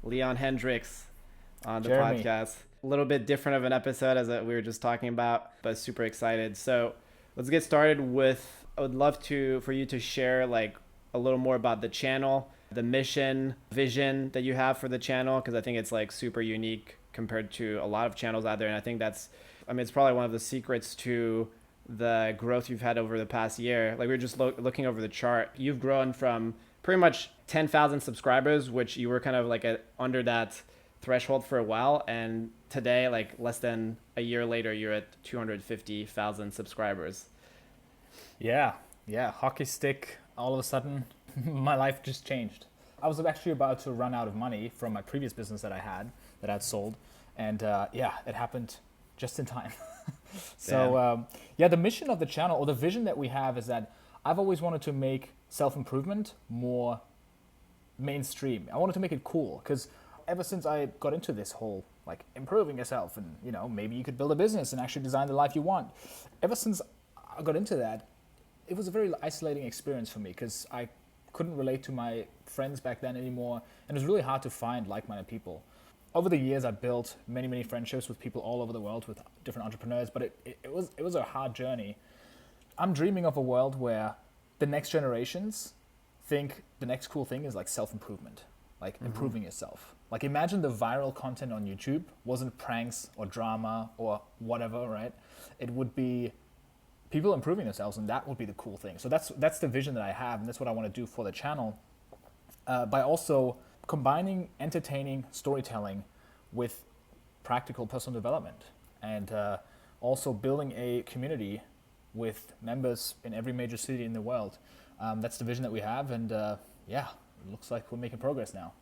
Leon Hendrix on the Jeremy. podcast. A little bit different of an episode as we were just talking about, but super excited. So let's get started with, I would love for you to share like a little more about the channel, the mission, vision that you have for the channel, because I think it's like super unique compared to a lot of channels out there. And I think it's probably one of the secrets to the growth you've had over the past year. Like we were just looking over the chart. You've grown from pretty much 10,000 subscribers, which you were kind of like under that threshold for a while. And today, like less than a year later, you're at 250,000 subscribers. Yeah, hockey stick. All of a sudden, my life just changed. I was actually about to run out of money from my previous business that I'd sold. And it happened just in time. So the mission of the channel, or the vision that we have, is that I've always wanted to make self-improvement more mainstream. I wanted to make it cool, because ever since I got into this whole like improving yourself and maybe you could build a business and actually design the life you want, ever since I got into that, it was a very isolating experience for me, because I couldn't relate to my friends back then anymore, and it was really hard to find like-minded people. Over the years, I built many friendships with people all over the world, with different entrepreneurs, but it was a hard journey. I'm dreaming of a world where the next generations think the next cool thing is like self-improvement, like improving yourself. Like imagine the viral content on YouTube wasn't pranks or drama or whatever, right? It would be people improving themselves, and that would be the cool thing. So that's the vision that I have, and that's what I want to do for the channel, by also combining entertaining storytelling with practical personal development, and also building a community with members in every major city in the world. That's the vision that we have, and it looks like we're making progress now.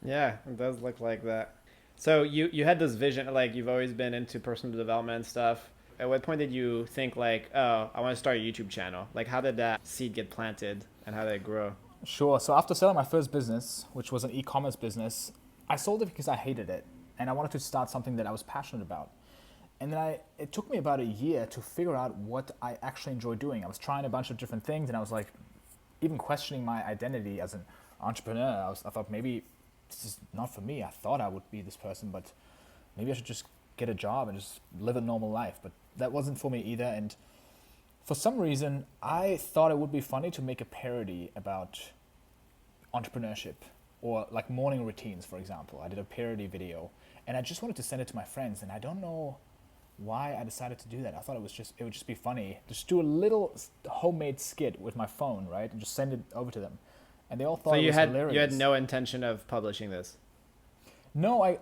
Yeah, it does look like that. So you had this vision, like you've always been into personal development and stuff. At what point did you think like, oh, I want to start a YouTube channel? Like how did that seed get planted and how did it grow? Sure. So after selling my first business, which was an e-commerce business, I sold it because I hated it, and I wanted to start something that I was passionate about. And then it took me about a year to figure out what I actually enjoy doing. I was trying a bunch of different things, and I was like, even questioning my identity as an entrepreneur. I thought maybe this is not for me. I thought I would be this person, but maybe I should just get a job and just live a normal life. But that wasn't for me either. And for some reason, I thought it would be funny to make a parody about entrepreneurship, or like morning routines, for example. I did a parody video, and I just wanted to send it to my friends, and I don't know why I decided to do that. I thought it would just be funny. Just do a little homemade skit with my phone, right, and just send it over to them. And they all thought it was hilarious. You had no intention of publishing this? No,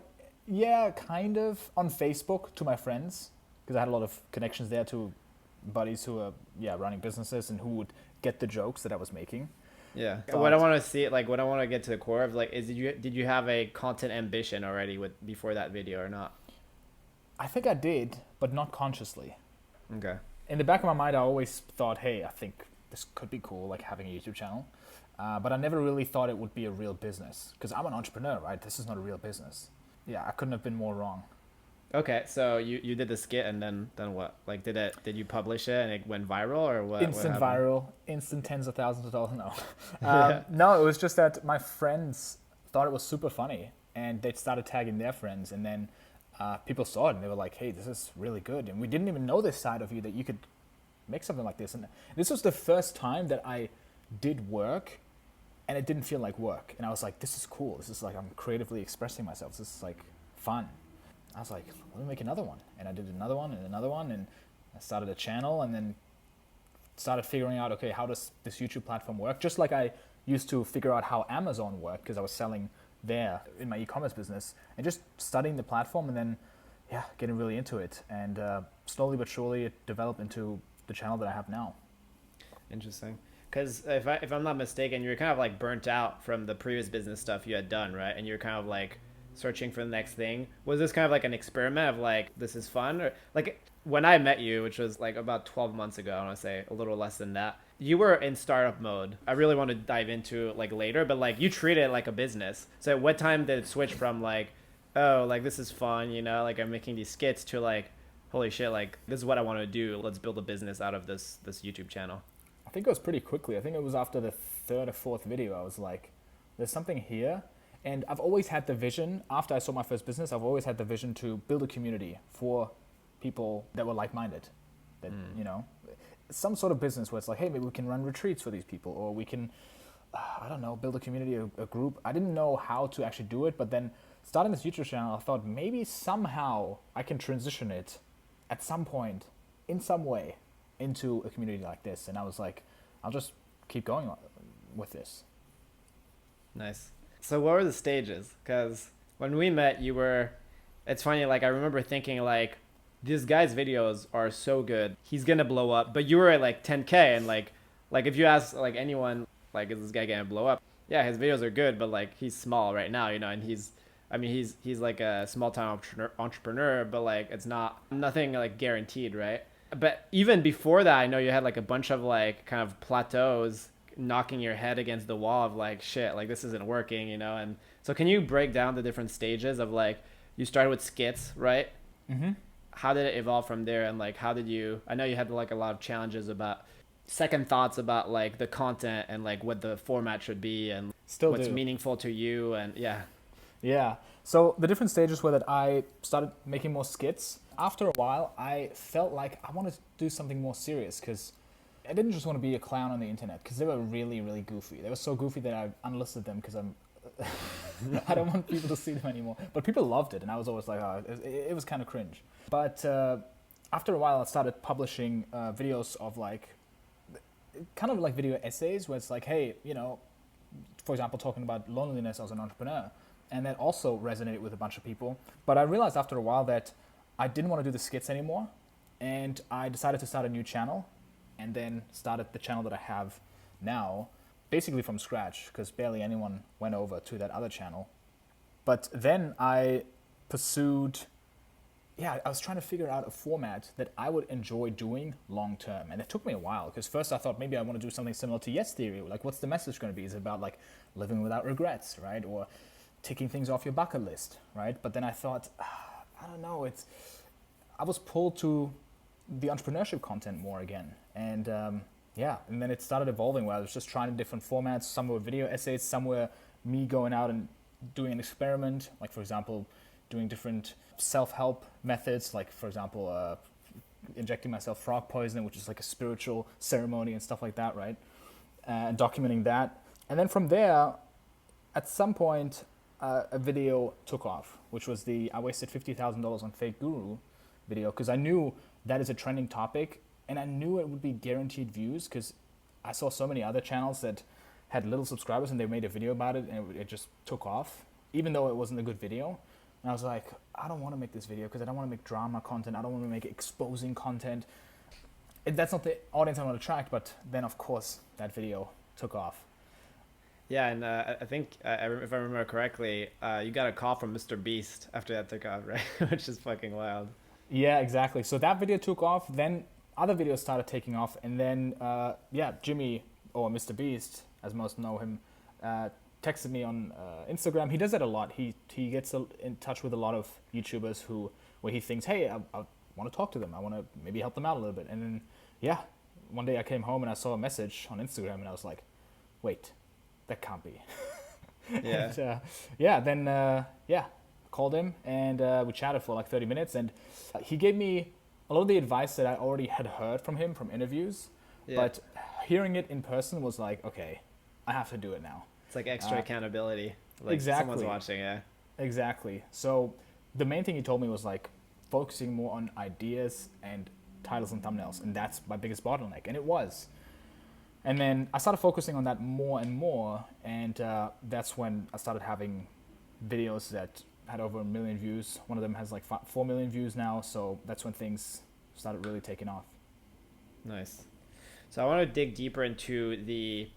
kind of on Facebook to my friends, because I had a lot of connections there to buddies who are running businesses and who would get the jokes that I was making. Yeah. What I want to see, like what I want to get to the core of, like, is did you have a content ambition already before that video or not? I think I did, but not consciously. Okay. In the back of my mind, I always thought, hey, I think this could be cool, like having a YouTube channel. But I never really thought it would be a real business, because I'm an entrepreneur, right? This is not a real business. Yeah, I couldn't have been more wrong. Okay, so you did the skit, and then what? Like, did you publish it and it went viral, or what? Instant what viral, instant tens of thousands of dollars. No, no, it was just that my friends thought it was super funny, and they started tagging their friends, and then people saw it and they were like, "Hey, this is really good," and we didn't even know this side of you, that you could make something like this. And this was the first time that I did work, and it didn't feel like work, and I was like, "This is cool. This is like I'm creatively expressing myself. This is like fun." I was like, let me make another one. And I did another one, and I started a channel, and then started figuring out, okay, how does this YouTube platform work? Just like I used to figure out how Amazon worked, because I was selling there in my e-commerce business, and just studying the platform, and then, getting really into it. And slowly but surely it developed into the channel that I have now. Interesting. Because if I'm not mistaken, you were kind of like burnt out from the previous business stuff you had done, right? And you're kind of like searching for the next thing. Was this kind of like an experiment of like, this is fun? Or like when I met you, which was like about 12 months ago, I want to say a little less than that, you were in startup mode. I really want to dive into like later, but like you treated it like a business. So at what time did it switch from like, oh, like this is fun, like I'm making these skits, to like, holy shit, like this is what I want to do. Let's build a business out of this YouTube channel? I think it was pretty quickly. I think it was after the third or fourth video, I was like, there's something here. And I've always had the vision, after I sold my first business, I've always had the vision to build a community for people that were like-minded. That, you know, some sort of business where it's like, hey, maybe we can run retreats for these people, or we can, I don't know, build a community, a group. I didn't know how to actually do it, but then starting this YouTube channel, I thought maybe somehow I can transition it at some point, in some way, into a community like this. And I was like, I'll just keep going with this. Nice. So what were the stages? Because when we met, it's funny, like I remember thinking like, this guy's videos are so good. He's going to blow up. But you were at like 10K, and like if you ask like anyone, like, is this guy going to blow up? Yeah, his videos are good, but like he's small right now, you know, and he's like a small time entrepreneur, but like it's nothing like guaranteed, right? But even before that, I know you had like a bunch of like kind of plateaus, knocking your head against the wall of like, shit, like this isn't working, you know? And so can you break down the different stages of like, you started with skits, right? Mm-hmm. How did it evolve from there? And like, I know you had like a lot of challenges about second thoughts about like the content and like what the format should be and what's meaningful to you. And yeah. So the different stages were that I started making more skits. After a while, I felt like I wanted to do something more serious, because I didn't just want to be a clown on the internet, because they were really, really goofy. They were so goofy that I unlisted them because I don't want people to see them anymore. But people loved it, and I was always like, oh, it was kind of cringe. But after a while, I started publishing videos of like, kind of like video essays, where it's like, hey, you know, for example, talking about loneliness as an entrepreneur. And that also resonated with a bunch of people. But I realized after a while that I didn't want to do the skits anymore. And I decided to start a new channel, and then started the channel that I have now, basically from scratch, because barely anyone went over to that other channel. But then I pursued, I was trying to figure out a format that I would enjoy doing long term. And it took me a while, because first I thought maybe I want to do something similar to Yes Theory. Like, what's the message going to be? Is it about like living without regrets, right? Or ticking things off your bucket list, right? But then I thought, I don't know, I was pulled to the entrepreneurship content more again. And and then it started evolving, where I was just trying different formats. Some were video essays, some were me going out and doing an experiment, like for example, doing different self-help methods, like for example, injecting myself frog poison, which is like a spiritual ceremony and stuff like that, right? And documenting that. And then from there, at some point, a video took off, which was the I wasted $50,000 on fake guru video, because I knew that is a trending topic, and I knew it would be guaranteed views, because I saw so many other channels that had little subscribers and they made a video about it, and it just took off, even though it wasn't a good video. And I was like, I don't want to make this video, because I don't want to make drama content, I don't want to make exposing content. That's not the audience I want to attract. But then of course that video took off. Yeah, and I think, if I remember correctly, you got a call from Mr. Beast after that took off, right? Which is fucking wild. Yeah, exactly. So that video took off, then other videos started taking off, and then, Jimmy, or Mr. Beast, as most know him, texted me on Instagram. He does that a lot. He gets in touch with a lot of YouTubers where he thinks, hey, I want to talk to them. I want to maybe help them out a little bit. And then, one day I came home and I saw a message on Instagram, and I was like, wait, that can't be. Yeah. And, called him, and we chatted for like 30 minutes, and he gave me a lot of the advice that I already had heard from him from interviews, but hearing it in person was like, okay, I have to do it now. It's like extra accountability. Like exactly. Someone's watching, yeah. Exactly. So the main thing he told me was like focusing more on ideas and titles and thumbnails, and that's my biggest bottleneck, and it was. And then I started focusing on that more and more, and that's when I started having videos that had over 1 million views. One of them has like 4 million views now, so that's when things started really taking off. Nice. So I want to dig deeper into the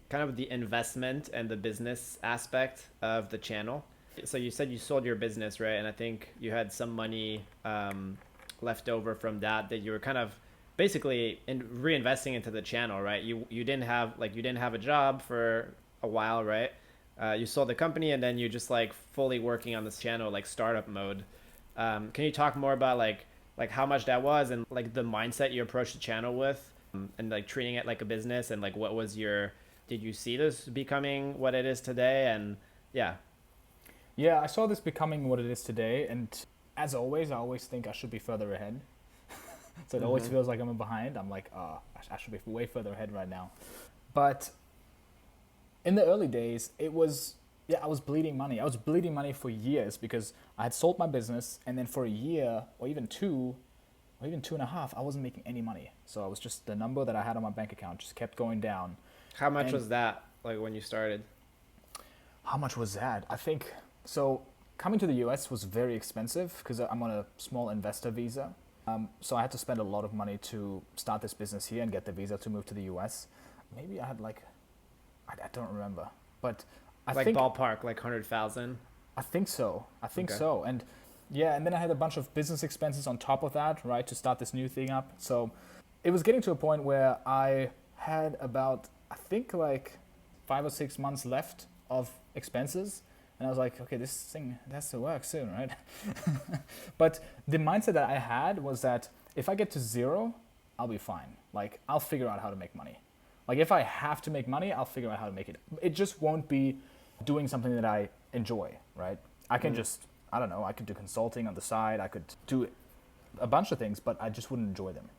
kind of the investment and the business aspect of the channel. So you said you sold your business, right? And I think you had some money left over from that you were kind of basically reinvesting into the channel, right? You didn't have a job for a while, right? You sold the company, and then you just like fully working on this channel, like startup mode. Can you talk more about like how much that was, and like the mindset you approached the channel with, and like treating it like a business, and like what was did you see this becoming what it is today? And yeah. Yeah, I saw this becoming what it is today, and as always, I always think I should be further ahead. So it always feels like I'm behind. I'm like, oh, I should be way further ahead right now. But in the early days, it was, yeah, I was bleeding money. I was bleeding money for years because I had sold my business, and then for a year or even 2.5, I wasn't making any money. So I was just, the number that I had on my bank account just kept going down. How much And was that, like when you started? how much was that? I think, so coming to the US was very expensive because I'm on a small investor visa. So I had to spend a lot of money to start this business here and get the visa to move to the US. Maybe I had like, I don't remember, but I Like think ballpark, like 100,000. I think so. I think Okay. so. And yeah, and then I had a bunch of business expenses on top of that, right, to start this new thing up. So it was getting to a point where I had about, I think like 5 or 6 months left of expenses. And I was like, okay, this thing has to work soon, right? But the mindset that I had was that if I get to zero, I'll be fine. Like, I'll figure out how to make money. Like, if I have to make money, I'll figure out how to make it. It just won't be doing something that I enjoy, right? I can just, I don't know, I could do consulting on the side. I could do a bunch of things, but I just wouldn't enjoy them.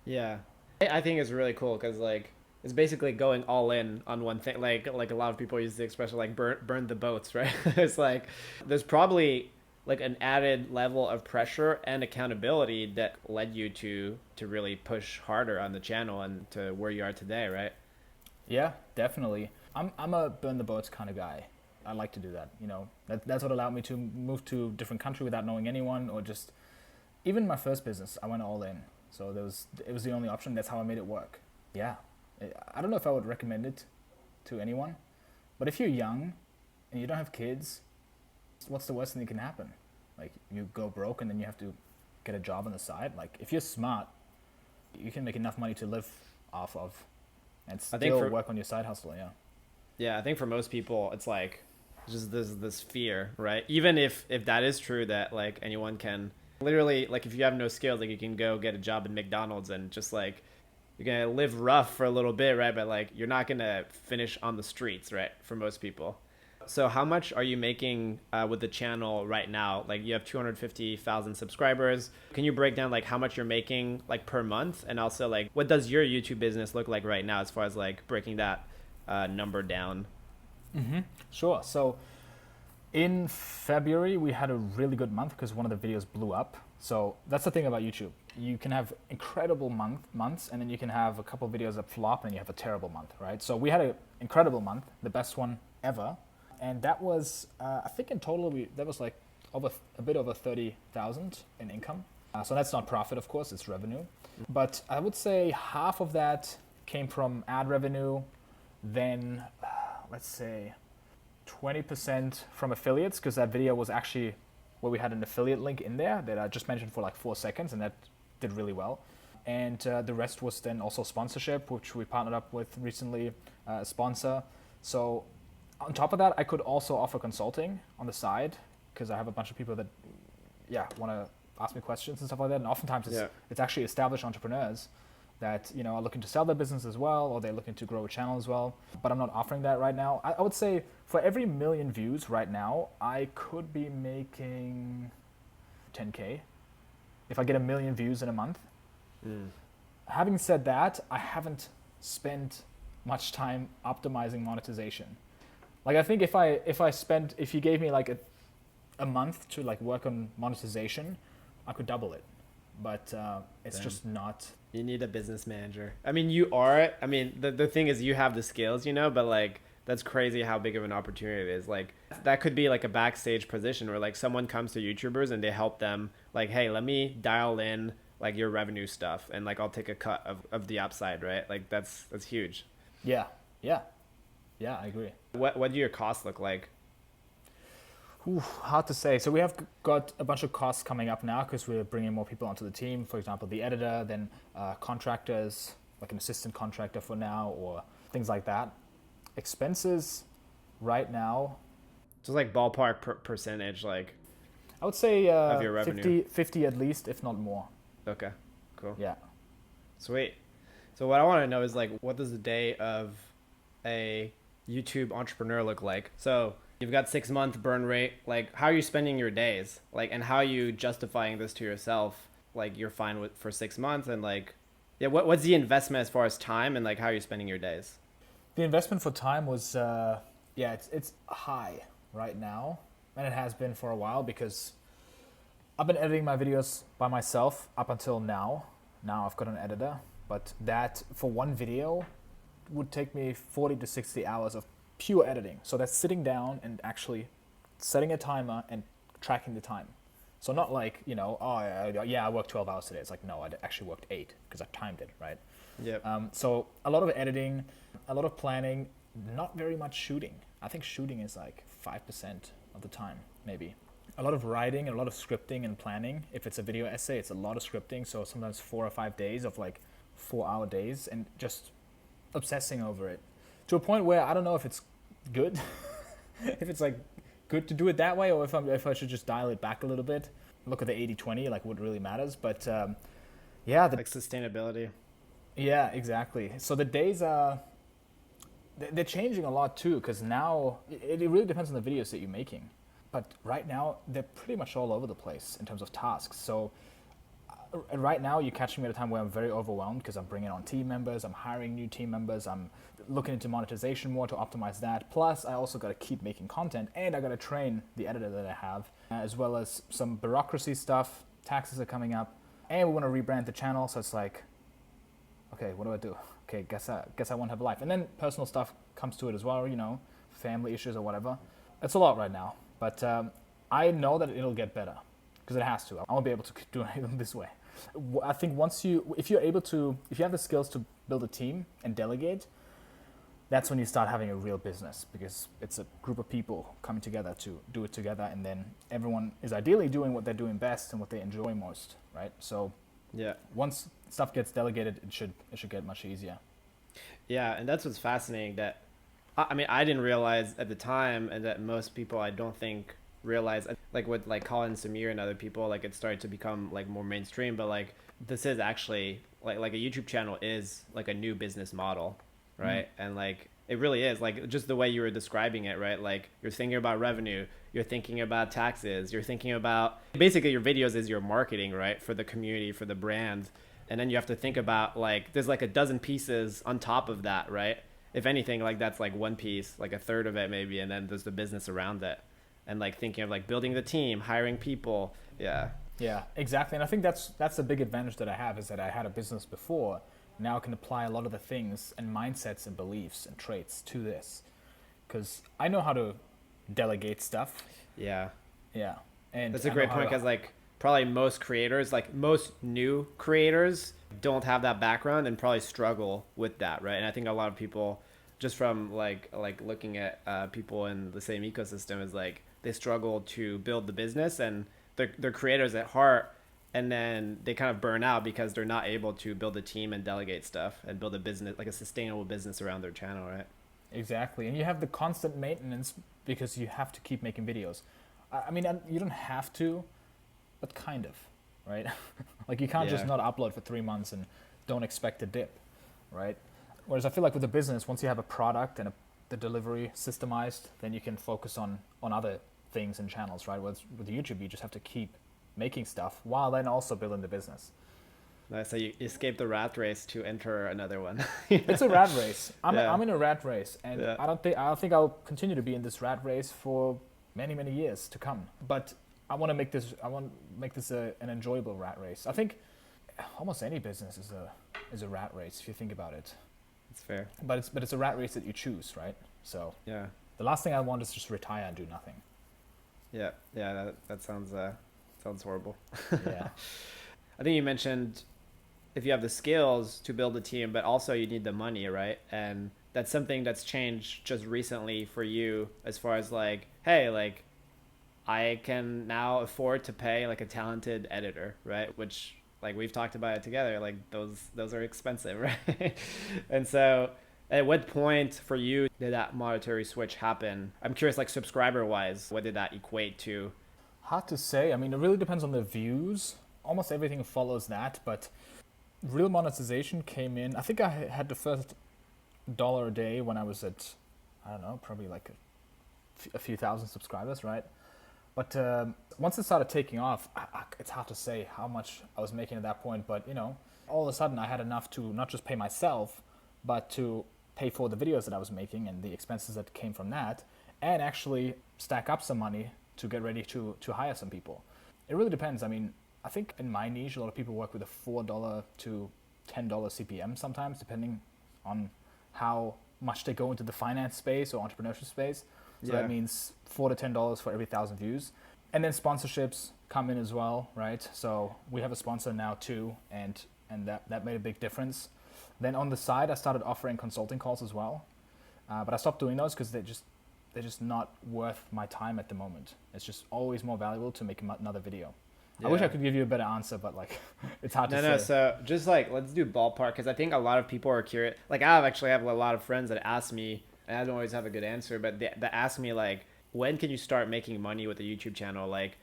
Yeah. I think it's really cool because like it's basically going all in on one thing. Like a lot of people use the expression like burn the boats, right? It's like there's probably like an added level of pressure and accountability that led you to really push harder on the channel and to where you are today, right? Yeah, definitely. I'm a burn the boats kind of guy. I like to do that. That's what allowed me to move to a different country without knowing anyone, or just even my first business. I went all in, so it was the only option. That's how I made it work. Yeah, I don't know if I would recommend it to anyone, but if you're young and you don't have kids, what's the worst thing that can happen? Like you go broke and then you have to get a job on the side. Like if you're smart, you can make enough money to live off of, and I think still work on your side hustle. Yeah. Yeah, I think for most people it's like just this fear, right? Even if that is true that like anyone can literally like if you have no skills, like you can go get a job in McDonald's and just like you're gonna live rough for a little bit, right? But like you're not gonna finish on the streets, right? For most people. So how much are you making with the channel right now? Like you have 250,000 subscribers. Can you break down like how much you're making like per month, and also like what does your YouTube business look like right now as far as like breaking that number down? Sure. So in February, we had a really good month because one of the videos blew up. So that's the thing about YouTube. You can have incredible months, and then you can have a couple of videos that flop, and you have a terrible month, right? So we had an incredible month, the best one ever. And that was, I think in total, that was like a bit over 30,000 in income. So that's not profit, of course, it's revenue. But I would say half of that came from ad revenue, then let's say 20% from affiliates, because that video was actually where we had an affiliate link in there that I just mentioned for like 4 seconds, and that did really well. And the rest was then also sponsorship, which we partnered up with recently, a sponsor. So on top of that, I could also offer consulting on the side because I have a bunch of people that, want to ask me questions and stuff like that. And oftentimes it's actually established entrepreneurs that are looking to sell their business as well, or they're looking to grow a channel as well. But I'm not offering that right now. I would say for every 1 million views right now, I could be making 10K if I get 1 million views in a month. Having said that, I haven't spent much time optimizing monetization. Like I think if you gave me like a month to like work on monetization, I could double it. But it's just not. You need a business manager. I mean, the thing is you have the skills, but like that's crazy how big of an opportunity it is. Like that could be like a backstage position where like someone comes to YouTubers and they help them like, hey, let me dial in like your revenue stuff and like I'll take a cut of the upside, right? Like that's huge. Yeah, I agree. What do your costs look like? Hard to say. So we have got a bunch of costs coming up now because we're bringing more people onto the team. For example, the editor, then contractors, like an assistant contractor for now, or things like that. Expenses right now. Just like ballpark percentage, like I would say of your revenue. 50 at least, if not more. Okay, cool. Yeah. Sweet. So what I want to know is like, what does the day of a YouTube entrepreneur look like? So You've got 6 month burn rate. Like, how are you spending your days? Like, and how are you justifying this to yourself? Like, you're fine with for 6 months, and like, yeah, what's the investment as far as time, and like, how are you spending your days? The investment for time was, it's high right now, and it has been for a while because I've been editing my videos by myself up until now. Now I've got an editor, but that for one video would take me 40 to 60 hours of pure editing. So that's sitting down and actually setting a timer and tracking the time. So not like, I worked 12 hours today. It's like, no, I actually worked 8 because I timed it, right? Yep. So a lot of editing, a lot of planning, not very much shooting. I think shooting is like 5% of the time, maybe. A lot of writing and a lot of scripting and planning. If it's a video essay, it's a lot of scripting. So sometimes 4 or 5 days of like 4-hour days and just obsessing over it to a point where I don't know if it's good, if it's like good to do it that way, or if I should just dial it back a little bit, look at the 80-20, like what really matters. But like sustainability. Yeah, exactly. So the days are they're changing a lot too, because now it really depends on the videos that you're making. But right now they're pretty much all over the place in terms of tasks. So right now you're catching me at a time where I'm very overwhelmed because I'm bringing on team members, I'm hiring new team members, I'm looking into monetization more to optimize that. Plus I also got to keep making content, and I got to train the editor that I have, as well as some bureaucracy stuff. Taxes are coming up, and we want to rebrand the channel. So it's like, okay, what do I do? Okay, guess I won't have a life. And then personal stuff comes to it as well, family issues or whatever. It's a lot right now, but I know that it'll get better because it has to. I won't be able to do anything this way. I think if you have the skills to build a team and delegate, that's when you start having a real business, because it's a group of people coming together to do it together, and then everyone is ideally doing what they're doing best and what they enjoy most, right? So yeah, once stuff gets delegated, it should get much easier. Yeah, and that's what's fascinating. That I mean, I didn't realize at the time, and that most people I don't think realize, like with like Colin, Samir, and other people, like it started to become like more mainstream. But like this is actually like a YouTube channel is like a new business model, right? And like it really is, like just the way you were describing it, right? Like you're thinking about revenue, you're thinking about taxes, you're thinking about basically your videos is your marketing, right? For the community, for the brand. And then you have to think about like there's like a dozen pieces on top of that, right? If anything, like that's like one piece, like a third of it maybe, and then there's the business around it. And like thinking of like building the team, hiring people. Yeah Exactly. And I think that's a big advantage that I have, is that I had a business before. Now I can apply a lot of the things and mindsets and beliefs and traits to this, because I know how to delegate stuff. Yeah And that's a great point, because like probably most creators, like most new creators, don't have that background and probably struggle with that, right? And I think a lot of people, just from like looking at people in the same ecosystem, is like they struggle to build the business, and they're creators at heart, and then they kind of burn out because they're not able to build a team and delegate stuff and build a business, like a sustainable business around their channel, right? Exactly. And you have the constant maintenance because you have to keep making videos. I mean, you don't have to, but kind of, right? Like you can't just not upload for 3 months and don't expect a dip, right? Whereas I feel like with a business, once you have a product and the delivery systemized, then you can focus on other things and channels, right? With YouTube, you just have to keep making stuff while then also building the business. Nice. So you escape the rat race to enter another one. It's a rat race. I'm in a rat race, and Yeah. I don't think I'll continue to be in this rat race for many years to come. But I want to make this an enjoyable rat race. I think almost any business is a rat race if you think about it. It's fair. But it's a rat race that you choose, right? So Yeah. the last thing I want is just retire and do nothing. Yeah. That sounds horrible. Yeah. I think you mentioned if you have the skills to build a team, but also you need the money, right? And that's something that's changed just recently for you, as far as like, hey, like I can now afford to pay like a talented editor, right? Which like we've talked about it together, like those are expensive, right? And so at what point for you did that monetary switch happen? I'm curious, like subscriber wise, what did that equate to? Hard to say. I mean, it really depends on the views. Almost everything follows that, but real monetization came in. I think I had the first $1 a day when I was at, I don't know, probably like a few thousand subscribers, right? But once it started taking off, it's hard to say how much I was making at that point. But, all of a sudden I had enough to not just pay myself, but to pay for the videos that I was making and the expenses that came from that, and actually stack up some money to get ready to hire some people. It really depends. I mean, I think in my niche, a lot of people work with a $4 to $10 CPM sometimes, depending on how much they go into the finance space or entrepreneurship space. So that means $4 to $10 for every 1,000 views. And then sponsorships come in as well, right? So we have a sponsor now too, and that made a big difference. Then on the side, I started offering consulting calls as well. But I stopped doing those because they're just not worth my time at the moment. It's just always more valuable to make another video. Yeah. I wish I could give you a better answer, but like it's hard to say. No, so just like, let's do ballpark, because I think a lot of people are curious. Like I actually have a lot of friends that ask me, and I don't always have a good answer, but they ask me like, when can you start making money with a YouTube channel? Like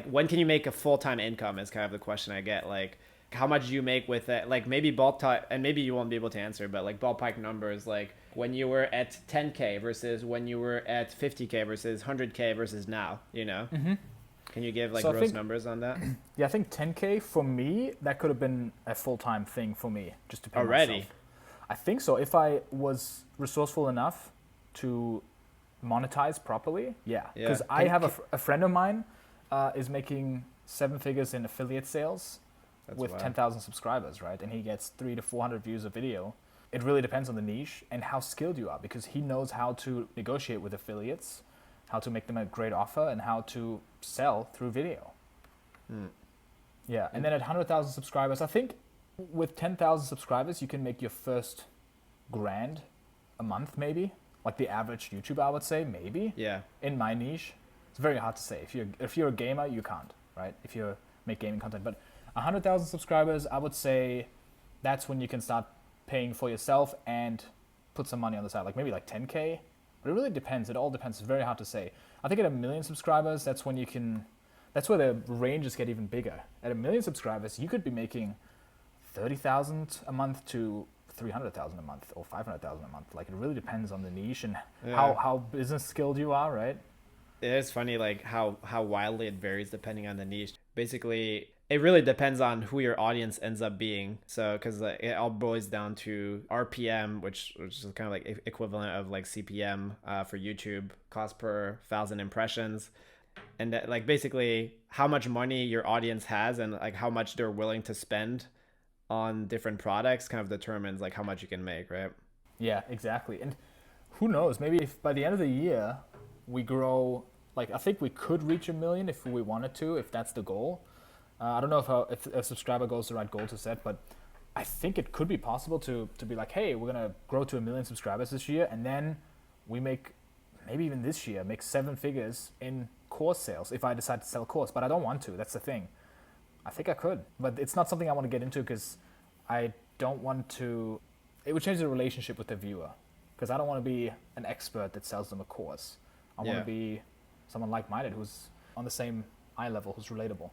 when can you make a full-time income is kind of the question I get. Like how much do you make with it? Like maybe ballpark, and maybe you won't be able to answer, but like ballpark numbers, like when you were at 10K versus when you were at 50K versus 100K versus now, Mm-hmm. Can you give like gross numbers on that? Yeah, I think 10K for me, that could have been a full-time thing for me, just to pay already myself. I think so. If I was resourceful enough to monetize properly, yeah. Because I have a friend of mine is making 7 figures in affiliate sales with 10,000 subscribers, right? And he gets 300 to 400 views a video. It really depends on the niche and how skilled you are, because he knows how to negotiate with affiliates, how to make them a great offer, and how to sell through video. Yeah, and then at 100,000 subscribers, I think with 10,000 subscribers, you can make your first $1,000 a month, maybe. Like the average YouTuber, I would say, maybe. Yeah. In my niche, it's very hard to say. If you're a gamer, you can't, right? If you make gaming content, but 100,000 subscribers, I would say that's when you can start paying for yourself and put some money on the side, like maybe like 10K. But it really depends. It all depends. It's very hard to say. I think at 1 million subscribers, that's when that's where the ranges get even bigger. At 1 million subscribers, you could be making 30,000 a month to 300,000 a month or 500,000 a month. Like it really depends on the niche and how business skilled you are, right? It is funny like how wildly it varies depending on the niche. Basically, it really depends on who your audience ends up being. So, because it all boils down to RPM, which is kind of like equivalent of like CPM for YouTube, cost per 1,000 impressions. And that, like basically how much money your audience has and like how much they're willing to spend on different products kind of determines like how much you can make, right? Yeah, exactly. And who knows, maybe if by the end of the year we grow, like I think we could reach 1 million if we wanted to, if that's the goal. I don't know if a subscriber goal is the right goal to set, but I think it could be possible to be like, hey, we're going to grow to 1 million subscribers this year, and then we make, maybe even this year, make 7 figures in course sales if I decide to sell a course. But I don't want to. That's the thing. I think I could, but it's not something I want to get into because I don't want to. It would change the relationship with the viewer because I don't want to be an expert that sells them a course. I want to be someone like-minded who's on the same eye level, who's relatable.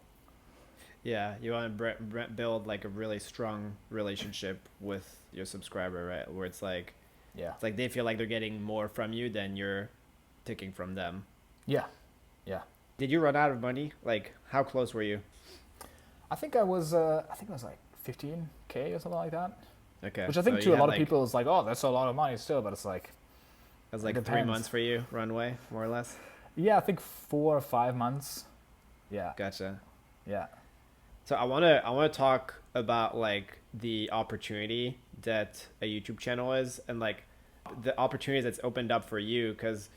Yeah, you want to build like a really strong relationship with your subscriber, right? Where it's like, it's like they feel like they're getting more from you than you're taking from them. Yeah. Did you run out of money? Like, how close were you? I think it was like 15K or something like that. Okay. Which I think to a lot of people is like, oh, that's a lot of money still, but it's like. It was like 3 months for you, runway, more or less? Yeah, I think 4 or 5 months. Yeah. Gotcha. Yeah. So I wanna talk about like the opportunity that a YouTube channel is and like the opportunities that's opened up for you, because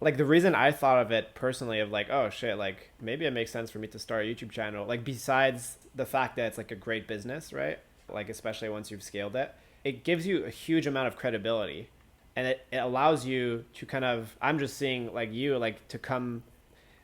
like the reason I thought of it personally of like, oh shit, like maybe it makes sense for me to start a YouTube channel, like besides the fact that it's like a great business, right? Like especially once you've scaled it, it gives you a huge amount of credibility, and it allows you to kind of, I'm just seeing like you like to come,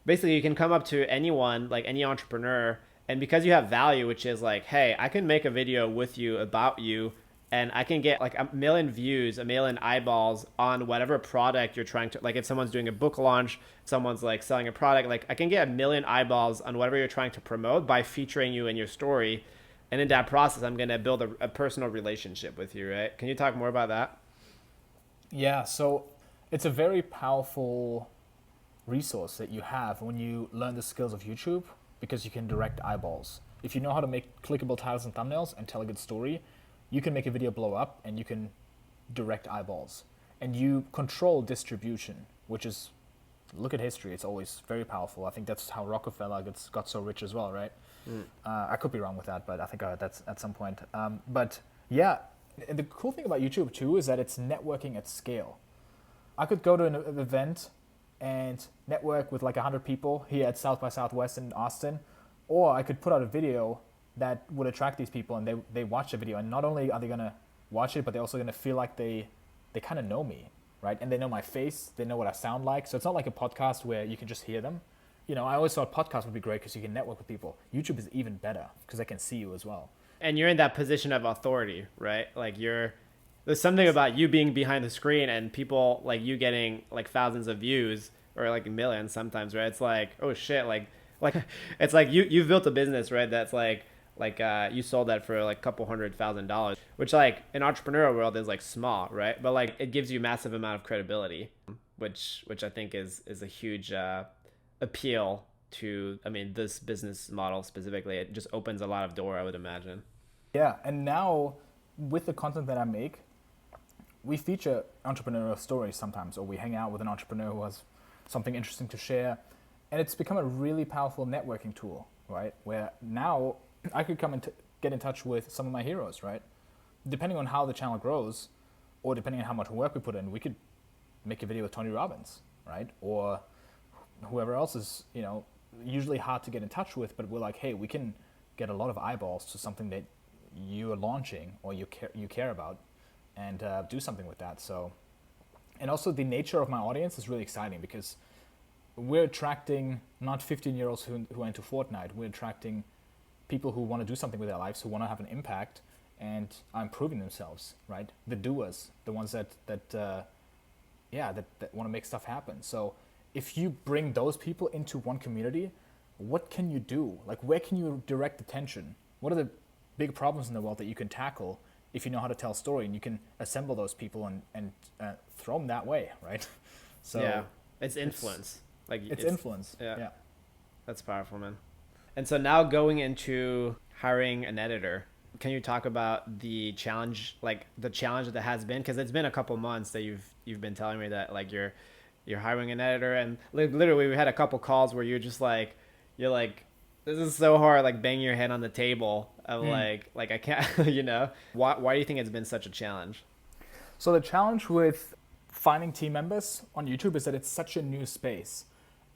basically you can come up to anyone, like any entrepreneur, and because you have value, which is like, hey, I can make a video with you about you, and I can get like 1 million views, 1 million eyeballs on whatever product you're trying to, like if someone's doing a book launch, someone's like selling a product, like I can get 1 million eyeballs on whatever you're trying to promote by featuring you in your story. And in that process, I'm going to build a personal relationship with you, right? Can you talk more about that? Yeah, so it's a very powerful resource that you have when you learn the skills of YouTube, because you can direct eyeballs. If you know how to make clickable titles and thumbnails and tell a good story, you can make a video blow up and you can direct eyeballs. And you control distribution, which is, look at history, it's always very powerful. I think that's how Rockefeller got so rich as well, right? I could be wrong with that, but I think that's at some point. But yeah, and the cool thing about YouTube too is that it's networking at scale. I could go to an event and network with like 100 people here at South by Southwest in Austin, or I could put out a video that would attract these people, and they watch the video, and not only are they gonna watch it, but they're also gonna feel like they kind of know me, right? And they know my face, they know what I sound like. So it's not like a podcast where you can just hear them. You know, I always thought podcast would be great because you can network with people. YouTube is even better because I can see you as well. And you're in that position of authority, right? Like there's something about you being behind the screen and people like you getting like thousands of views or like millions sometimes, right? It's like, oh shit, like it's like you've built a business, right? That's like you sold that for like a couple $100,000, which like in entrepreneurial world is like small, right? But like it gives you massive amount of credibility, which I think is a huge appeal to, I mean, this business model specifically. It just opens a lot of door, I would imagine. Yeah, and now with the content that I make, we feature entrepreneurial stories sometimes, or we hang out with an entrepreneur who has something interesting to share, and it's become a really powerful networking tool, right? Where now I could come and get in touch with some of my heroes, right? Depending on how the channel grows, or depending on how much work we put in, we could make a video with Tony Robbins, right? Or whoever else is, you know, usually hard to get in touch with, but we're like, hey, we can get a lot of eyeballs to something that you are launching or you care about, and do something with that. So, and also the nature of my audience is really exciting because we're attracting not 15-year-olds who are into Fortnite. We're attracting people who want to do something with their lives, who want to have an impact and are improving themselves, right? The doers, the ones that want to make stuff happen. So if you bring those people into one community, what can you do? Like, where can you direct attention? What are the big problems in the world that you can tackle if you know how to tell a story, and you can assemble those people and throw them that way, right? So yeah, it's influence. It's influence. Yeah. That's powerful, man. And so now going into hiring an editor, can you talk about the challenge that has been? Because it's been a couple months that you've been telling me that like you're hiring an editor, and literally we had a couple calls where you're like, this is so hard, like banging your head on the table of like I can't, you know. Why do you think it's been such a challenge? So the challenge with finding team members on YouTube is that it's such a new space.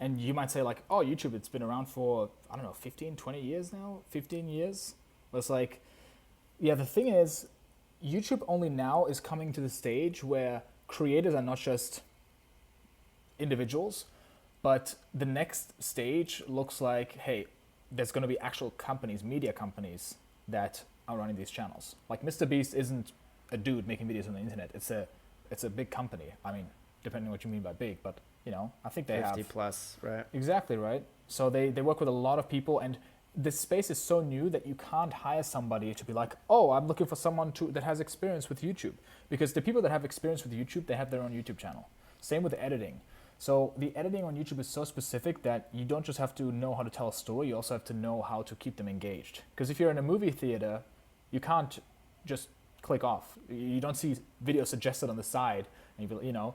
And you might say like, oh, YouTube, it's been around for, I don't know, 15, 20 years now, 15 years. But it's like, yeah, the thing is, YouTube only now is coming to the stage where creators are not just individuals, but the next stage looks like, hey, there's going to be actual companies, media companies that are running these channels. Like MrBeast isn't a dude making videos on the internet. It's a big company. I mean, depending on what you mean by big, but you know, I think they 50 have plus, right? Exactly, right? So they work with a lot of people, and this space is so new that you can't hire somebody to be like, oh, I'm looking for someone that has experience with YouTube. Because the people that have experience with YouTube, they have their own YouTube channel. Same with the editing. So the editing on YouTube is so specific that you don't just have to know how to tell a story, you also have to know how to keep them engaged. Because if you're in a movie theater, you can't just click off. You don't see videos suggested on the side, and you know,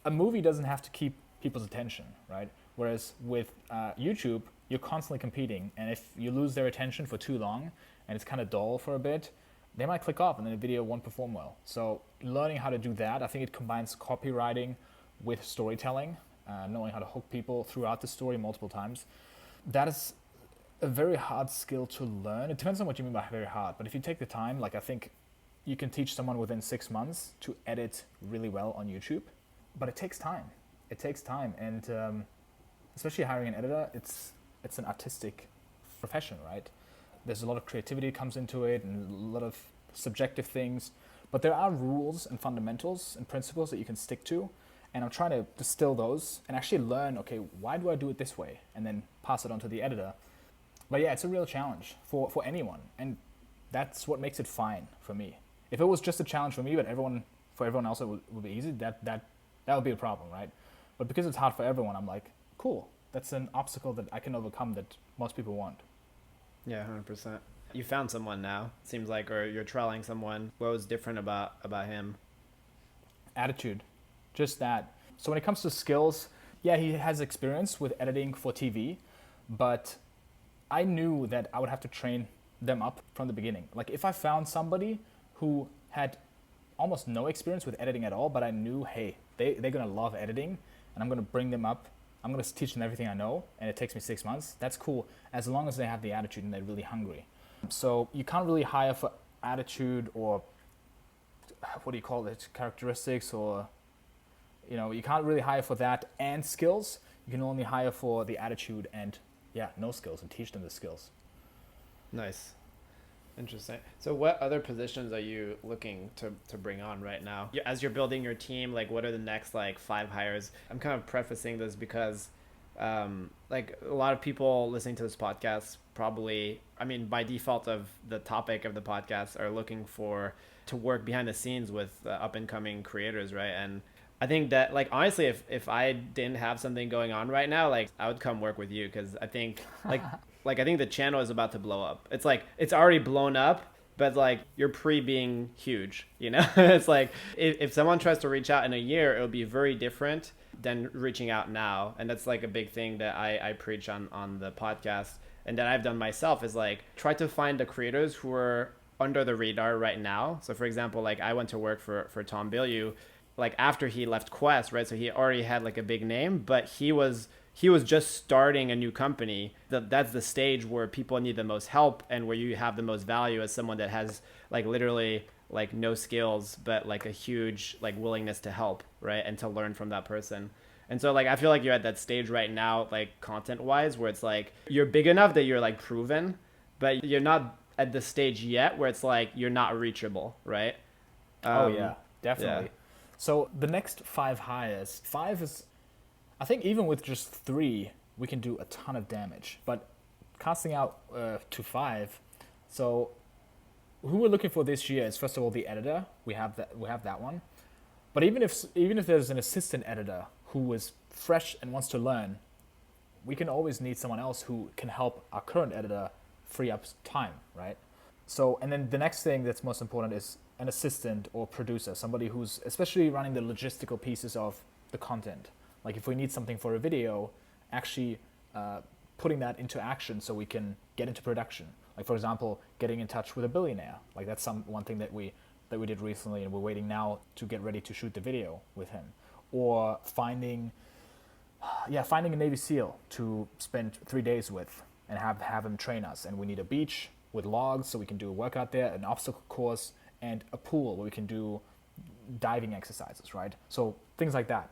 a movie doesn't have to keep people's attention, right? Whereas with YouTube, you're constantly competing, and if you lose their attention for too long and it's kind of dull for a bit, they might click off and then the video won't perform well. So learning how to do that, I think it combines copywriting with storytelling, knowing how to hook people throughout the story multiple times. That is a very hard skill to learn. It depends on what you mean by very hard, but if you take the time, like I think you can teach someone within 6 months to edit really well on YouTube. But it takes time. It takes time, and especially hiring an editor, it's an artistic profession, right? There's a lot of creativity comes into it, and a lot of subjective things. But there are rules and fundamentals and principles that you can stick to, and I'm trying to distill those and actually learn. Okay, why do I do it this way? And then pass it on to the editor. But yeah, it's a real challenge for anyone, and that's what makes it fine for me. If it was just a challenge for me, but for everyone else it would be easy, that would be a problem, right? But because it's hard for everyone, I'm like, cool, that's an obstacle that I can overcome that most people won't. Yeah, 100%. You found someone now, seems like, or you're trialing someone. What was different about him? Attitude, just that. So when it comes to skills, yeah, he has experience with editing for TV, but I knew that I would have to train them up from the beginning. Like if I found somebody who had almost no experience with editing at all, but I knew, hey, they're gonna love editing, and I'm gonna bring them up. I'm gonna teach them everything I know, and it takes me 6 months. That's cool, as long as they have the attitude and they're really hungry. So you can't really hire for attitude or what do you call it, characteristics, or you can't really hire for that and skills. You can only hire for the attitude and no skills, and teach them the skills. Nice. Interesting. So what other positions are you looking to bring on right now? As you're building your team, like what are the next like 5 hires? I'm kind of prefacing this because like a lot of people listening to this podcast probably, I mean, by default of the topic of the podcast, are looking to work behind the scenes with up and coming creators, right? And I think that, like, honestly, if I didn't have something going on right now, like I would come work with you, because I think like I think the channel is about to blow up. It's like it's already blown up, but like you're being huge, It's like if someone tries to reach out in a year, it'll be very different than reaching out now. And that's like a big thing that I preach on the podcast, and that I've done myself, is like try to find the creators who are under the radar right now. So for example, like I went to work for Tom Bilyeu, like after he left Quest, right? So he already had like a big name, but he was just starting a new company. That's the stage where people need the most help, and where you have the most value as someone that has like literally like no skills, but like a huge like willingness to help, right? And to learn from that person. And so like I feel like you're at that stage right now, like content wise, where it's like you're big enough that you're like proven, but you're not at the stage yet where it's like you're not reachable, right? Oh yeah, definitely. Yeah. So the next 5 hires, 5 is, I think even with just 3, we can do a ton of damage. But casting out to 5, so who we're looking for this year is, first of all, the editor. We have that one. But even if there's an assistant editor who is fresh and wants to learn, we can always need someone else who can help our current editor free up time, right? So, and then the next thing that's most important is an assistant or producer, somebody who's especially running the logistical pieces of the content. Like if we need something for a video, actually putting that into action so we can get into production. Like for example, getting in touch with a billionaire. Like that's one thing that we did recently, and we're waiting now to get ready to shoot the video with him. Or finding a Navy SEAL to spend 3 days with and have him train us. And we need a beach with logs so we can do a workout there, an obstacle course, and a pool where we can do diving exercises, right? So things like that.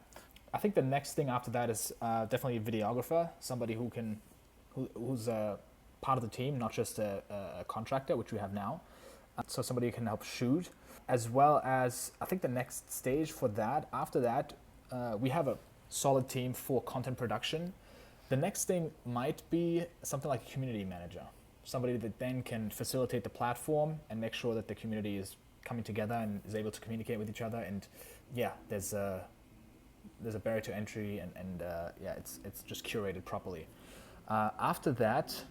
I think the next thing after that is definitely a videographer, somebody who's a part of the team, not just a contractor, which we have now. So somebody who can help shoot, as well as I think the next stage for that, after that, we have a solid team for content production. The next thing might be something like a community manager, somebody that then can facilitate the platform and make sure that the community is coming together and is able to communicate with each other. And there's a barrier to entry, and it's just curated properly. After that,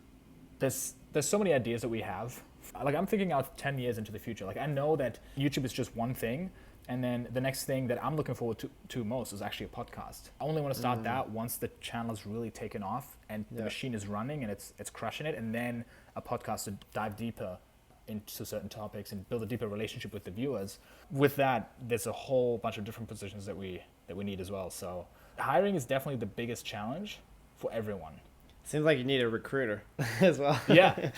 there's so many ideas that we have. Like I'm thinking out 10 years into the future. Like I know that YouTube is just one thing, and then the next thing that I'm looking forward to most is actually a podcast. I only want to start that once the channel is really taken off and the machine is running and it's crushing it, and then a podcast to dive deeper into certain topics and build a deeper relationship with the viewers. With that, there's a whole bunch of different positions that we need as well. So hiring is definitely the biggest challenge for everyone. Seems like you need a recruiter as well. Yeah,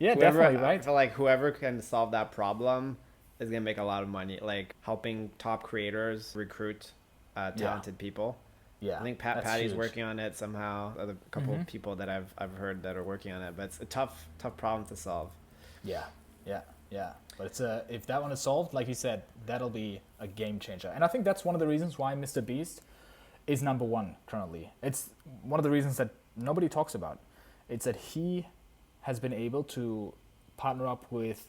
definitely, right? I feel like whoever can solve that problem is gonna make a lot of money. Like helping top creators recruit talented people. Yeah, I think Patty's working on it somehow. A couple of people that I've heard that are working on it, but it's a tough problem to solve. Yeah. But it's if that one is solved, like you said, that'll be a game changer. And I think that's one of the reasons why Mr. Beast is number 1 currently. It's one of the reasons that nobody talks about. It's that he has been able to partner up with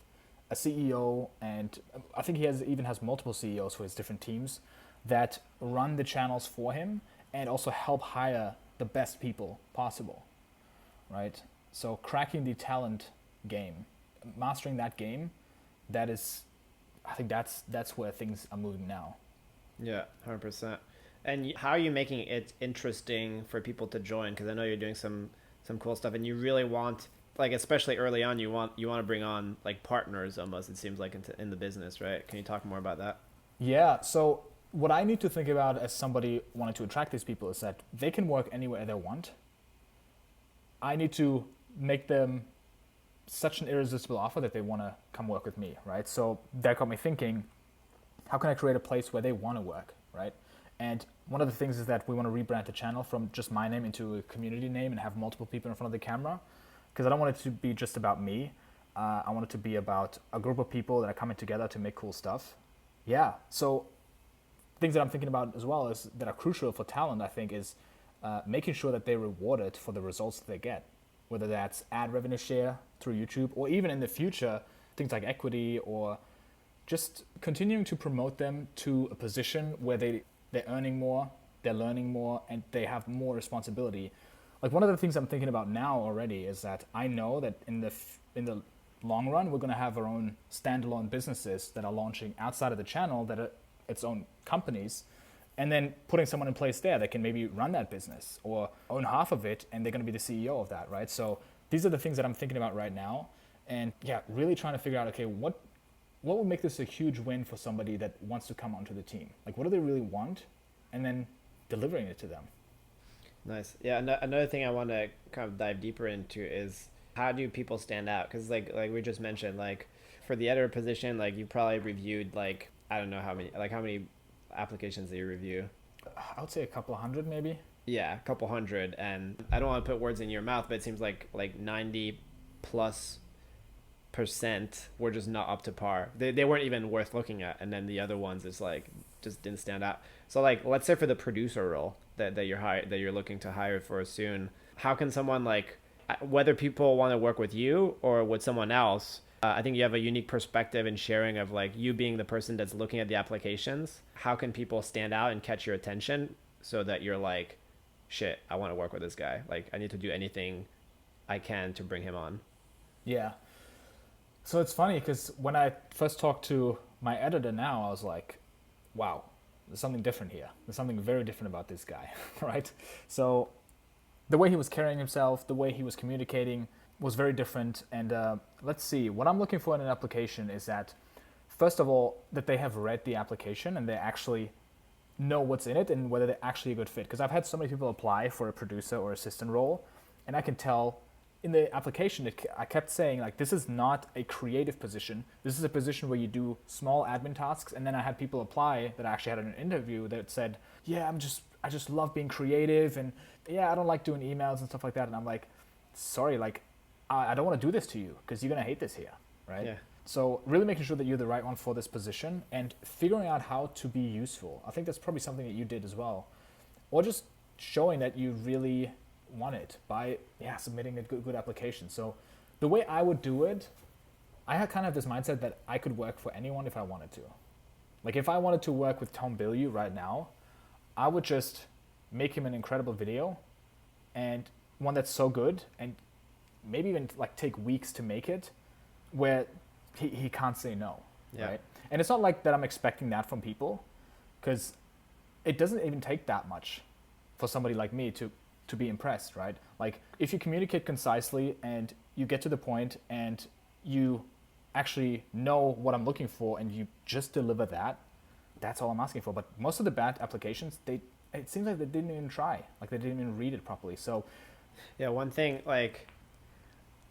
a CEO, and I think he even has multiple CEOs for his different teams that run the channels for him and also help hire the best people possible, right? So cracking the talent game, mastering that game, that is, I think that's where things are moving now. Yeah, 100%. And how are you making it interesting for people to join? Because I know you're doing some cool stuff, and you really want, like, especially early on, you want to bring on like partners almost. It seems like in the business, right? Can you talk more about that? Yeah. So what I need to think about as somebody wanting to attract these people is that they can work anywhere they want. I need to make them such an irresistible offer that they want to come work with me, right? So that got me thinking, how can I create a place where they want to work, right? And one of the things is that we want to rebrand the channel from just my name into a community name and have multiple people in front of the camera, because I don't want it to be just about me. I want it to be about a group of people that are coming together to make cool stuff. Yeah, so things that I'm thinking about as well is that are crucial for talent, I think, is making sure that they're rewarded for the results that they get, whether that's ad revenue share through YouTube, or even in the future, things like equity, or just continuing to promote them to a position where they're earning more, they're learning more, and they have more responsibility. Like, one of the things I'm thinking about now already is that I know that in the long run, we're going to have our own standalone businesses that are launching outside of the channel, that are its own companies, and then putting someone in place there that can maybe run that business or own half of it, and they're going to be the CEO of that, right? So these are the things that I'm thinking about right now, and yeah, really trying to figure out, okay, what would make this a huge win for somebody that wants to come onto the team? Like, what do they really want? And then delivering it to them. Nice. Yeah. Another thing I want to kind of dive deeper into is, how do people stand out? Because like we just mentioned, like for the editor position, like you probably reviewed like, I don't know how many applications do you review? I would say a couple of hundred maybe. Yeah, a couple hundred. And I don't want to put words in your mouth, but it seems like 90+% were just not up to par. They weren't even worth looking at. And then the other ones is like just didn't stand out. So like, let's say for the producer role that you're looking to hire for soon, how can someone, like, whether people want to work with you or with someone else, I think you have a unique perspective in sharing of like you being the person that's looking at the applications. How can people stand out and catch your attention so that you're like, shit, I want to work with this guy. Like, I need to do anything I can to bring him on. Yeah. So it's funny because when I first talked to my editor now, I was like, wow, there's something different here. There's something very different about this guy, right? So the way he was carrying himself, the way he was communicating was very different. And let's see, what I'm looking for in an application is that, first of all, that they have read the application and they actually know what's in it and whether they're actually a good fit. Because I've had so many people apply for a producer or assistant role, and I can tell in the application, I kept saying, like, this is not a creative position. This is a position where you do small admin tasks. And then I had people apply that I actually had an interview that said, yeah, I just love being creative, and yeah, I don't like doing emails and stuff like that. And I'm like, sorry, like, I don't want to do this to you because you're going to hate this here, right? Yeah. So really making sure that you're the right one for this position and figuring out how to be useful. I think that's probably something that you did as well. Or just showing that you really want it by submitting a good application. So the way I would do it, I had kind of this mindset that I could work for anyone if I wanted to. Like, if I wanted to work with Tom Bilyeu right now, I would just make him an incredible video, and one that's so good, and maybe even like take weeks to make it, where he can't say no, right? And it's not like that I'm expecting that from people, because it doesn't even take that much for somebody like me to be impressed, right? Like, if you communicate concisely and you get to the point and you actually know what I'm looking for and you just deliver that, that's all I'm asking for. But most of the bad applications, it seems like they didn't even try, like they didn't even read it properly. So yeah, one thing, like,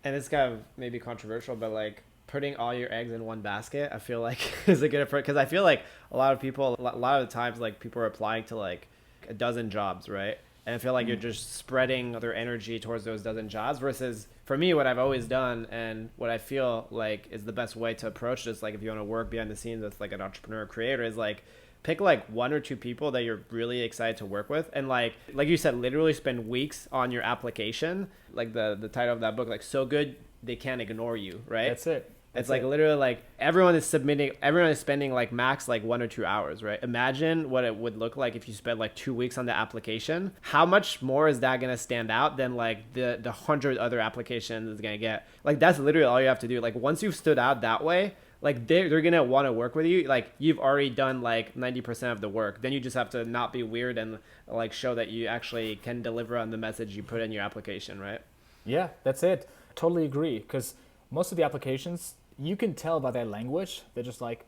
and it's kind of maybe controversial, but like putting all your eggs in one basket, I feel like is a good approach, because I feel like a lot of the times, like, people are applying to like a dozen jobs, right? And I feel like you're just spreading their energy towards those dozen jobs, versus for me, what I've always done and what I feel like is the best way to approach this, like if you want to work behind the scenes with like an entrepreneur creator, is like pick like one or two people that you're really excited to work with, and like you said, literally spend weeks on your application, like the title of that book, like, so good they can't ignore you, right? That's it. It's like literally like everyone is spending like max like 1 or 2 hours, right? Imagine what it would look like if you spent like 2 weeks on the application. How much more is that going to stand out than like the 100 other applications it's going to get? Like that's literally all you have to do. Like once you've stood out that way, like they're going to want to work with you. Like you've already done like 90% of the work. Then you just have to not be weird and like show that you actually can deliver on the message you put in your application, right? Yeah, that's it. Totally agree. Because most of the applications, you can tell by their language. They're just like,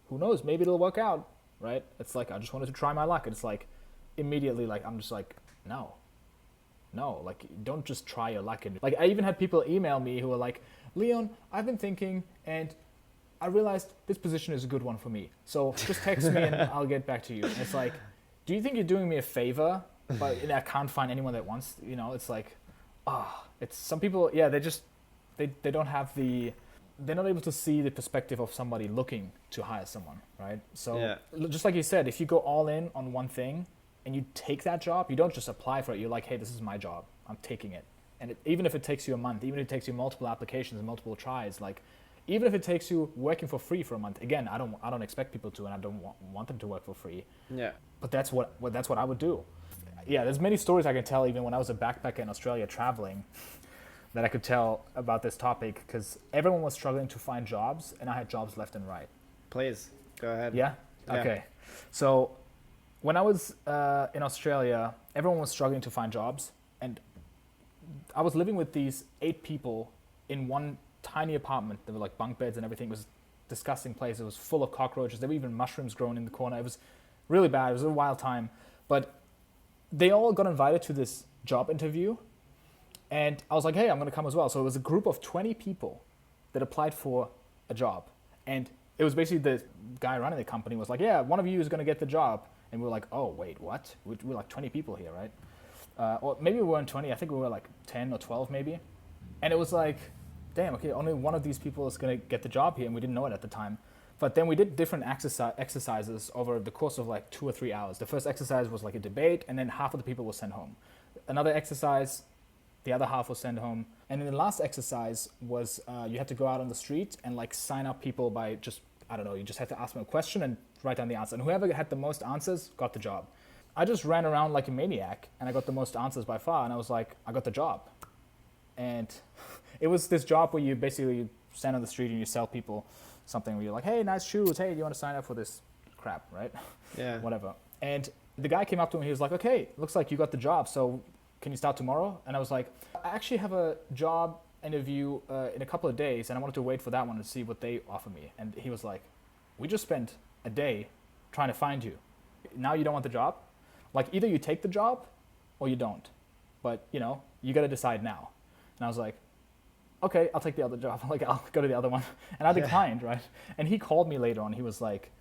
who knows, maybe it'll work out, right? It's like, I just wanted to try my luck. And it's like, immediately, like, I'm just like, no, like, don't just try your luck. And like, I even had people email me who were like, Leon, I've been thinking and I realized this position is a good one for me. So just text me and I'll get back to you. And it's like, do you think you're doing me a favor? But I can't find anyone that wants, it's like, it's some people, yeah, they don't have they're not able to see the perspective of somebody looking to hire someone, right? So just like you said, if you go all in on one thing and you take that job, you don't just apply for it. You're like, hey, this is my job. I'm taking it. And even if it takes you a month, even if it takes you multiple applications and multiple tries, like even if it takes you working for free for a month, again, I don't expect people to, and I don't want them to work for free. Yeah. But that's what I would do. Yeah, there's many stories I can tell even when I was a backpacker in Australia traveling that I could tell about this topic because everyone was struggling to find jobs and I had jobs left and right. Please, go ahead. Yeah? Okay. So when I was in Australia, everyone was struggling to find jobs and I was living with these 8 people in one tiny apartment. There were like bunk beds and everything. It was a disgusting place. It was full of cockroaches. There were even mushrooms growing in the corner. It was really bad. It was a wild time. But they all got invited to this job interview. And I was like, hey, I'm going to come as well. So it was a group of 20 people that applied for a job. And it was basically the guy running the company was like, yeah, one of you is going to get the job. And we were like, oh, wait, what? We're like 20 people here, right? Or maybe we weren't 20. I think we were like 10 or 12 maybe. And it was like, damn, okay, only one of these people is going to get the job here. And we didn't know it at the time. But then we did different exercises over the course of like 2 or 3 hours. The first exercise was like a debate, and then half of the people were sent home. Another exercise, the other half was sent home. And then the last exercise was you had to go out on the street and like sign up people by just, I don't know, you just had to ask them a question and write down the answer. And whoever had the most answers got the job. I just ran around like a maniac and I got the most answers by far. And I was like, I got the job. And it was this job where you basically stand on the street and you sell people something where you're like, hey, nice shoes. Hey, do you want to sign up for this crap, right? Yeah. Whatever. And the guy came up to me. He was like, okay, looks like you got the job. So can you start tomorrow? And I was like, I actually have a job interview in a couple of days, and I wanted to wait for that one to see what they offer me. And he was like, we just spent a day trying to find you. Now you don't want the job? Like either you take the job or you don't. But, you got to decide now. And I was like, okay, I'll take the other job. Like, I'll go to the other one. And I declined, right? And he called me later on. He was like,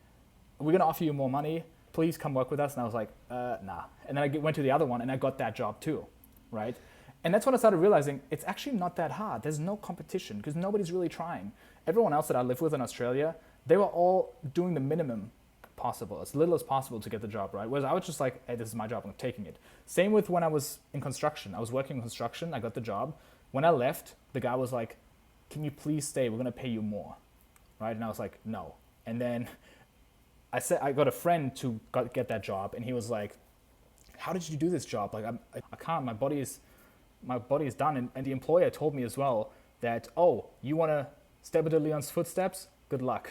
we're going to offer you more money. Please come work with us. And I was like, nah. And then I went to the other one and I got that job too, right? And that's when I started realizing it's actually not that hard. There's no competition because nobody's really trying. Everyone else that I live with in Australia, they were all doing the minimum possible, as little as possible to get the job, right? Whereas I was just like, hey, this is my job, I'm taking it. Same with when I was in construction. I was working in construction, I got the job. When I left, the guy was like, can you please stay? We're going to pay you more, right? And I was like, no. And then I got a friend to get that job, and he was like, how did you do this job? Like, I can't, my body is done. And the employer told me as well that, oh, you want to step into Leon's footsteps? Good luck.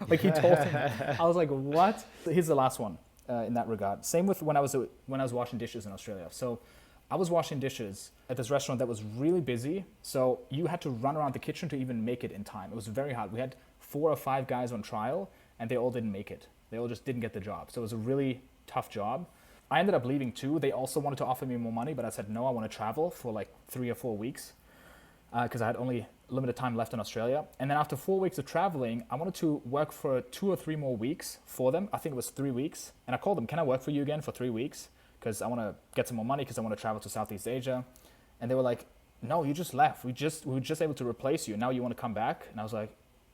Like he told me. I was like, what? Here's the last one in that regard. Same with when I was washing dishes in Australia. So I was washing dishes at this restaurant that was really busy. So you had to run around the kitchen to even make it in time. It was very hard. We had 4 or 5 guys on trial, and they all didn't make it. They all just didn't get the job. So it was a really tough job. I ended up leaving too. They also wanted to offer me more money, but I said, no, I want to travel for like 3 or 4 weeks because I had only limited time left in Australia. And then after 4 weeks of traveling, I wanted to work for 2 or 3 more weeks for them. I think it was 3 weeks. And I called them, can I work for you again for 3 weeks? Because I want to get some more money because I want to travel to Southeast Asia. And they were like, no, you just left. We were just able to replace you. Now you want to come back? And I was like,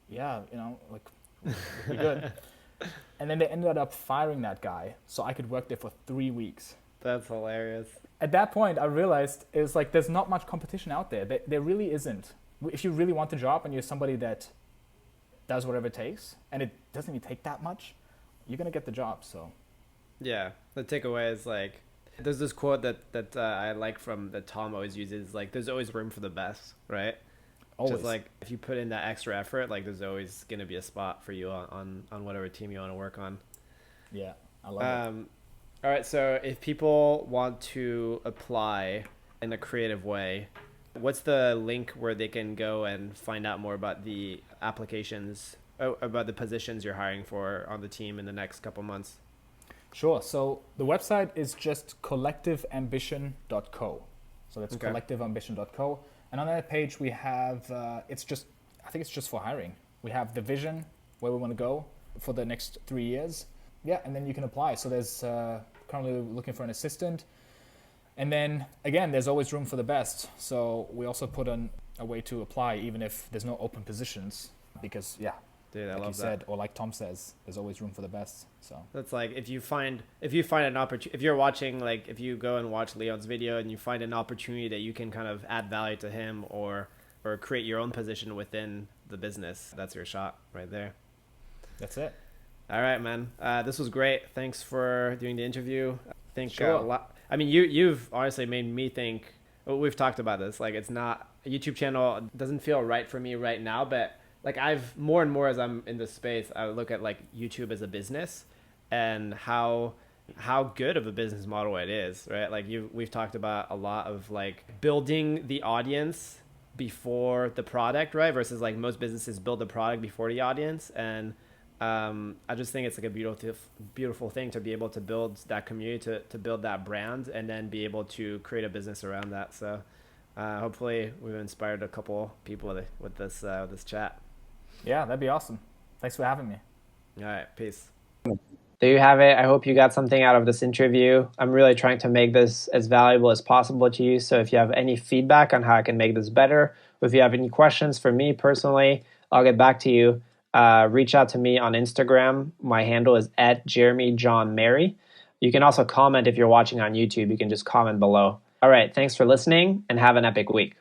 yeah, like, we're good. And then they ended up firing that guy so I could work there for 3 weeks. That's hilarious. At that point, I realized it was like there's not much competition out there. There really isn't. If you really want the job and you're somebody that does whatever it takes, and it doesn't even take that much, you're going to get the job. So Yeah, the takeaway is like, there's this quote that I like from that Tom always uses, like, there's always room for the best, right? always. Just like if you put in that extra effort, like there's always gonna be a spot for you on whatever team you want to work on. Yeah, I love it. All right, so if people want to apply in a creative way, what's the link where they can go and find out more about the applications, about the positions you're hiring for on the team in the next couple months? Sure. So the website is just collectiveambition.co. So that's Okay. collectiveambition.co. And on that page, we have, I think it's just for hiring. We have the vision, where we want to go for the next 3 years. Yeah, and then you can apply. So there's currently looking for an assistant. And then, again, there's always room for the best. So we also put on a way to apply, even if there's no open positions. Because, yeah, Dude, I like you love that. said, or like Tom says, there's always room for the best. So That's like if you find an opportunity, if you're watching, like if you go and watch Leon's video and you find an opportunity that you can kind of add value to him or create your own position within the business, that's your shot right there. that's it. All right, man. This was great. Thanks for doing the interview. I think Sure. a lot. I mean, you've honestly made me think. We've talked about this. Like, it's not a YouTube channel doesn't feel right for me right now, but like I've more and more as I'm in this space, I look at like YouTube as a business and how good of a business model it is, right? Like we've talked about a lot of like building the audience before the product, right? Versus like most businesses build the product before the audience. And I just think it's like a beautiful thing to be able to build that community, to build that brand, and then be able to create a business around that. So hopefully we've inspired a couple people with this chat. Yeah, that'd be awesome. Thanks for having me. All right, peace. There you have it. I hope you got something out of this interview. I'm really trying to make this as valuable as possible to you. So if you have any feedback on how I can make this better, or if you have any questions for me personally, I'll get back to you. Reach out to me on Instagram. My handle is @JeremyJohnMary. You can also comment if you're watching on YouTube. You can just comment below. All right, thanks for listening and have an epic week.